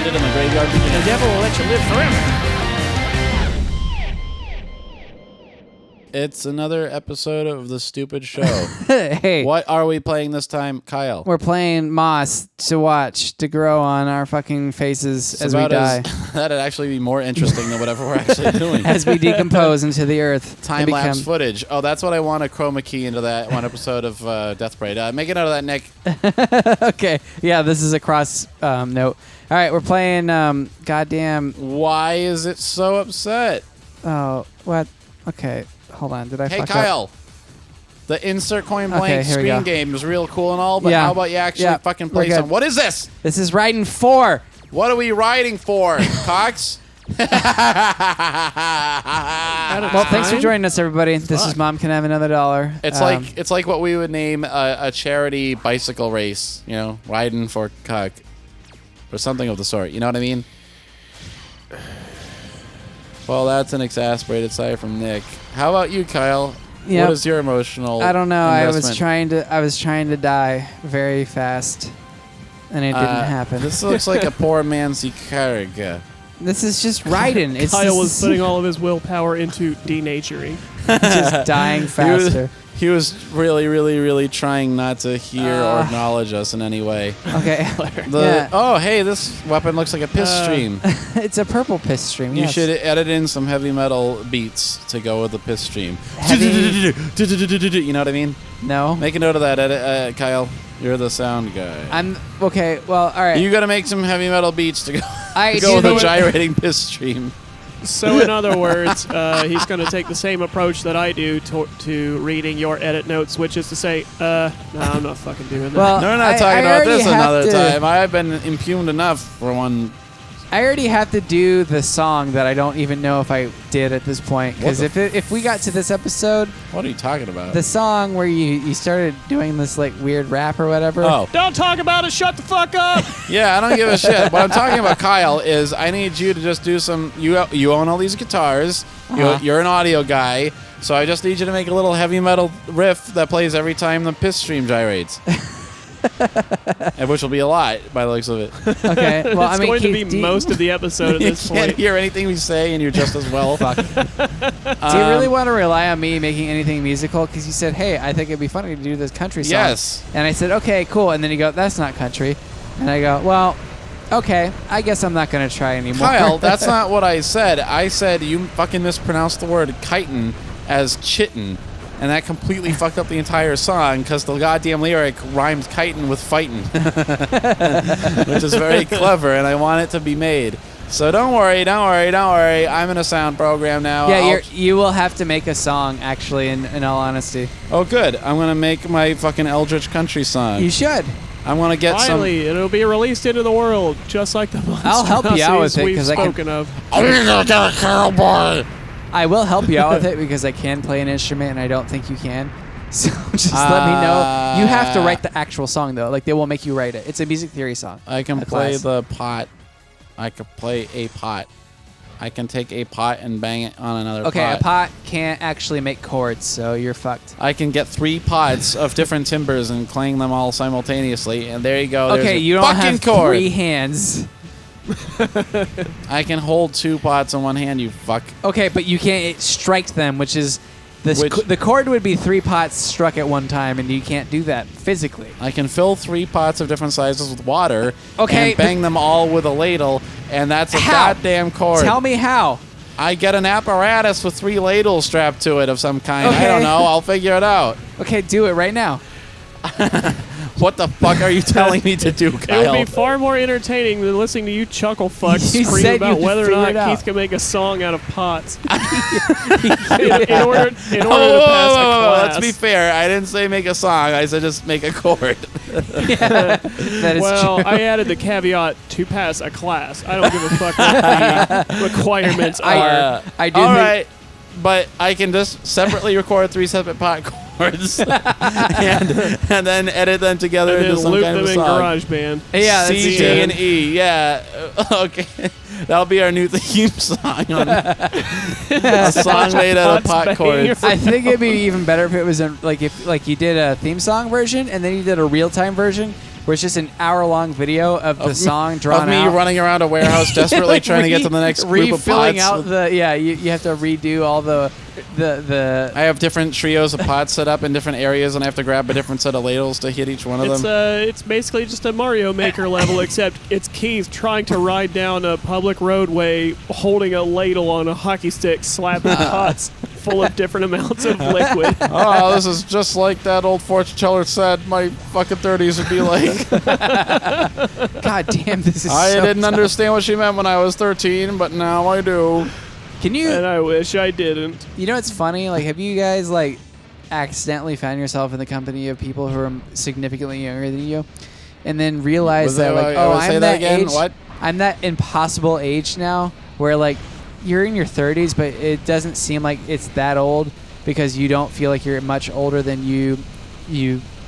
landed in the graveyard. The devil will let you live forever. It's another episode of the stupid show. Hey. What are we playing this time, Kyle? We're playing moss to watch, to grow on our fucking faces as we die. That'd actually be more interesting than whatever we're actually doing. As we decompose into the earth. Time-lapse footage. Oh, that's what I want, a chroma key into that one episode of Death Parade. Make a note of that, Nick. Okay. Yeah, this is a cross note. All right, we're playing goddamn... Why is it so upset? Oh, what? Okay. Hold on, did I fuck Kyle, up? the insert coin blank screen game is real cool and all, but how about you actually fucking play some? What is this? This is Raiden IV. What are we riding for, Cox? Well, thanks for joining us, everybody. This is Mom Can Have Another $1. It's like what we would name a charity bicycle race, you know, riding for cock, or something of the sort. You know what I mean? Well, that's an exasperated sigh from Nick. How about you, Kyle? Yep. What is your emotional I don't know. investment? I was trying to die very fast, and it didn't happen. This looks like a poor man's Icarga. This is just Raiden. It's Kyle was putting all of his willpower into denaturing. just dying faster. He was really, really, really trying not to hear or acknowledge us in any way. Okay. Oh, hey, this weapon looks like a piss stream. It's a purple piss stream. You should edit in some heavy metal beats to go with the piss stream. You know what I mean? No. Make a note of that, Kyle. You're the sound guy. I'm okay. Well, all right. You got to make some heavy metal beats to go, go with a gyrating piss stream. So in other words, he's going to take the same approach that I do to reading your edit notes, which is to say, no, I'm not fucking doing that. Well, no, we're not talking about this another time. I've been impugned enough for one. I already have to do the song that I don't even know if I did at this point. Because if we got to this episode... What are you talking about? The song where you started doing this like weird rap or whatever. Oh. Don't talk about it, shut the fuck up! Yeah, I don't give a shit. What I'm talking about, Kyle, is I need you to just do some... You own all these guitars. You're an audio guy. So I just need you to make a little heavy metal riff that plays every time the piss stream gyrates. Which will be a lot by the looks of it. Okay, well, it's going to be most of the episode at this point. You can't hear anything we say, and you're just as well. Fuck. Do you really want to rely on me making anything musical? Because you said, hey, I think it'd be funny to do this country song. Yes. And I said, okay, cool. And then you go, that's not country. And I go, well, okay, I guess I'm not going to try anymore. Kyle, that's not what I said. I said you fucking mispronounced the word chitin as chitin. And that completely fucked up the entire song because the goddamn lyric rhymes chitin with fightin'. Which is very clever, and I want it to be made. So don't worry. I'm in a sound program now. Yeah, you will have to make a song, actually, in all honesty. Oh, good. I'm going to make my fucking Eldritch country song. You should. I'm going to get Finally, it'll be released into the world, just like the I'll help you out with it we've because spoken of. I'm going to get a cowboy. I will help you out with it because I can play an instrument and I don't think you can. So just let me know. You have to write the actual song, though. Like, they will make you write it. It's a music theory song. I can play the pot. I can play a pot. I can take a pot and bang it on another pot. Okay, a pot can't actually make chords, so you're fucked. I can get 3 pots of different timbers and clang them all simultaneously, and there you go. Okay, you don't have 3 hands. I can hold 2 pots in one hand, you fuck. Okay, but you can't strike them, which is... the chord would be 3 pots struck at one time, and you can't do that physically. I can fill 3 pots of different sizes with water and bang them all with a ladle, and that's a goddamn chord. Tell me how. I get an apparatus with 3 ladles strapped to it of some kind. Okay. I don't know. I'll figure it out. Okay, do it right now. What the fuck are you telling me to do, Kyle? It would be far more entertaining than listening to you chuckle fucks scream about whether or not Keith can make a song out of pots. in order to pass a class. Let's be fair. I didn't say make a song. I said just make a chord. Yeah, that is true. I added the caveat to pass a class. I don't give a fuck what the requirements are. I do. All right. But I can just separately record 3 separate pot chords and then edit them together into some kind of a song. And then loop them in GarageBand. Yeah, C, G, and E. Yeah. Okay. That'll be our new theme song. A song made out of pot chords. I think it'd be even better if it was like if you did a theme song version and then you did a real time version, where it's just an hour-long video of the song drawn of me out. running around a warehouse desperately trying to get to the next group of refilling pots. out you have to redo all the I have different trios of pots set up in different areas, and I have to grab a different set of ladles to hit each one of them. It's basically just a Mario Maker level, except it's Keith trying to ride down a public roadway holding a ladle on a hockey stick, slapping pots full of different amounts of liquid. Oh, this is just like that old fortune teller said my fucking 30s would be like. God damn, this is I so didn't tough. understand what she meant when I was 13, but now I do. Can you... And I wish I didn't. You know what's funny? Like, have you guys, like, accidentally found yourself in the company of people who are significantly younger than you? And then realize that, like, I'm that age. What? I'm that impossible age now where, like, you're in your 30s, but it doesn't seem like it's that old because you don't feel like you're much older than you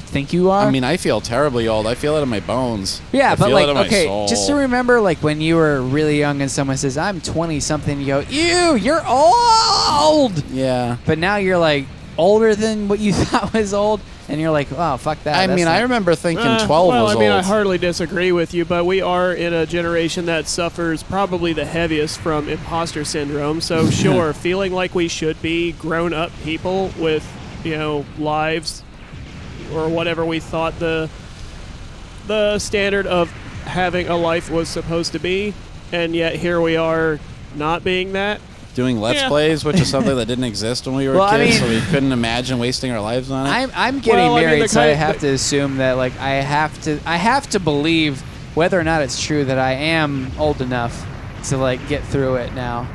think you are. I mean, I feel terribly old. I feel it in my bones. Yeah, I but feel like, it in my okay, soul. just to remember, like, when you were really young and someone says, I'm 20-something, you go, ew, you're old! Yeah. But now you're, like, older than what you thought was old, and you're like, oh, fuck that. I mean, I remember thinking 12 was well, I mean, old. I hardly disagree with you, but we are in a generation that suffers probably the heaviest from imposter syndrome. So, sure, feeling like we should be grown-up people with, lives or whatever we thought the standard of having a life was supposed to be, and yet here we are not being that. Doing Let's Plays, which is something that didn't exist when we were kids, so we couldn't imagine wasting our lives on it. I'm getting married, so I have to assume that, like, I have to believe, whether or not it's true, that I am old enough to, like, get through it now.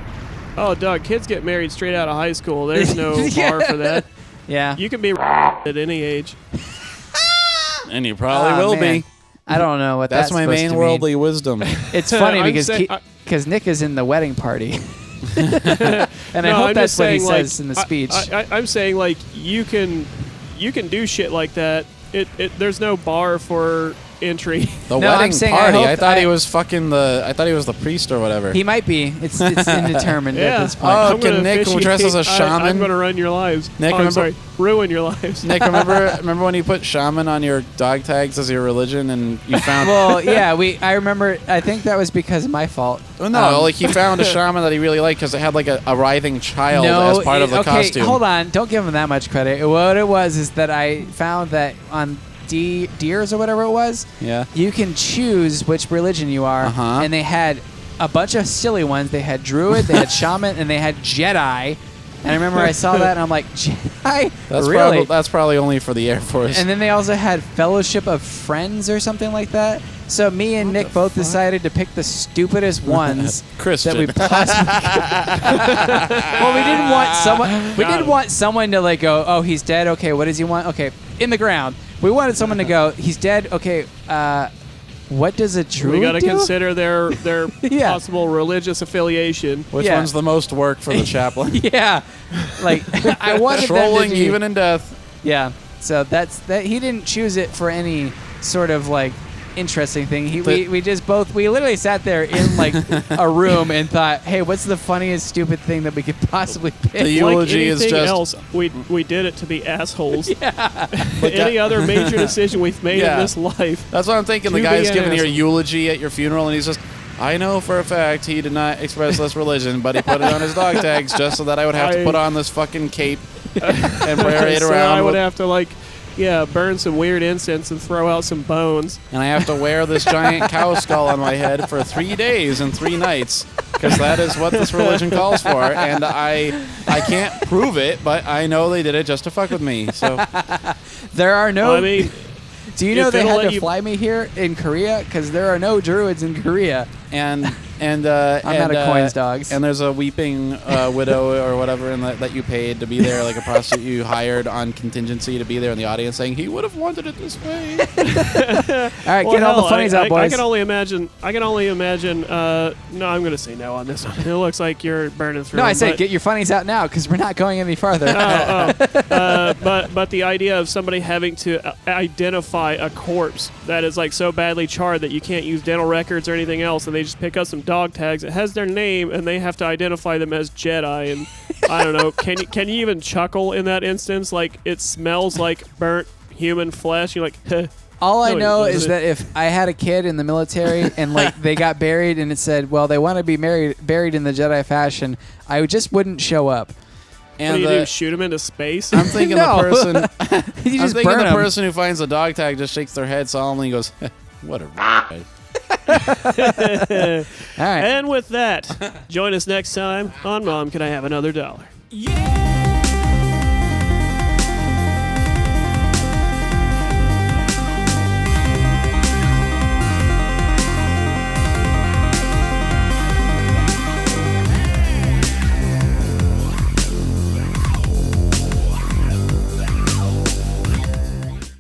Oh, Doug, kids get married straight out of high school. There's no bar for that. Yeah. You can be at any age. And you probably will be. I don't know what that's my main worldly wisdom. It's funny because Nick is in the wedding party. And I hope that's what he says in the speech. I'm saying, like, you can do shit like that. There's no bar for entry. The wedding party. I thought he was the priest or whatever. He might be. It's indeterminate at this point. Oh, can Nick dress as a shaman? I'm going to run your lives. Nick, ruin your lives. Nick, remember when you put shaman on your dog tags as your religion and you found... Well, yeah, I remember, I think that was because of my fault. Oh, no, like he found a shaman that he really liked because it had like a writhing child as part of the costume. Hold on. Don't give him that much credit. What it was is that I found that on Deers or whatever it was, you can choose which religion you are, and they had a bunch of silly ones. They had druid, they had shaman, and they had Jedi. And I remember I saw that, and I'm like, Jedi? Really? That's probably only for the Air Force. And then they also had Fellowship of Friends or something like that. So me and Nick both decided to pick the stupidest ones Christian. that we possibly could. Well, we didn't want someone. We didn't want someone to, like, go, oh, he's dead. Okay, what does he want? Okay, in the ground. We wanted someone to go, he's dead. Okay, what does a druid We got to do? consider their possible religious affiliation. Which one's the most work for the chaplain? Yeah, like I wanted trolling them to do, even in death. Yeah, so that's that. He didn't choose it for any sort of, like, interesting thing. We literally sat there in, like, a room and thought, hey, what's the funniest stupid thing that we could possibly pick? The eulogy is just else, we did it to be assholes. Any other major decision we've made in this life. That's what I'm thinking. The guy's giving your eulogy at your funeral, and he's just, I know for a fact he did not express this religion, but he put it on his dog tags just so that I would have to put on this fucking cape and parade so around. I would have to, like, burn some weird incense and throw out some bones. And I have to wear this giant cow skull on my head for 3 days and 3 nights, because that is what this religion calls for. And I can't prove it, but I know they did it just to fuck with me. So there are no... Well, I mean, do you know they had to fly me here in Korea? Because there are no druids in Korea. And I'm out of coins, dogs. And there's a weeping widow or whatever that you paid to be there, like a prostitute you hired on contingency to be there in the audience, saying he would have wanted it this way. All right, get all the funnies out, boys. I can only imagine. No, I'm going to say no on this one. It looks like you're burning through. No, I said get your funnies out now because we're not going any farther. But the idea of somebody having to identify a corpse that is, like, so badly charred that you can't use dental records or anything else, and they just pick up some dog tags. It has their name, and they have to identify them as Jedi. And I don't know. Can you even chuckle in that instance? Like, it smells like burnt human flesh. You're like, All I No, he know is wasn't. that if I had a kid in the military and like they got buried and it said, well, they want to be buried in the Jedi fashion, I just wouldn't show up. What do you do? Shoot him into space? I'm thinking No. the person. You I'm just thinking burn the 'em. person who finds a dog tag just shakes their head solemnly and goes, "What a." All right. And with that, join us next time on Mom, Can I Have Another $1? Yeah!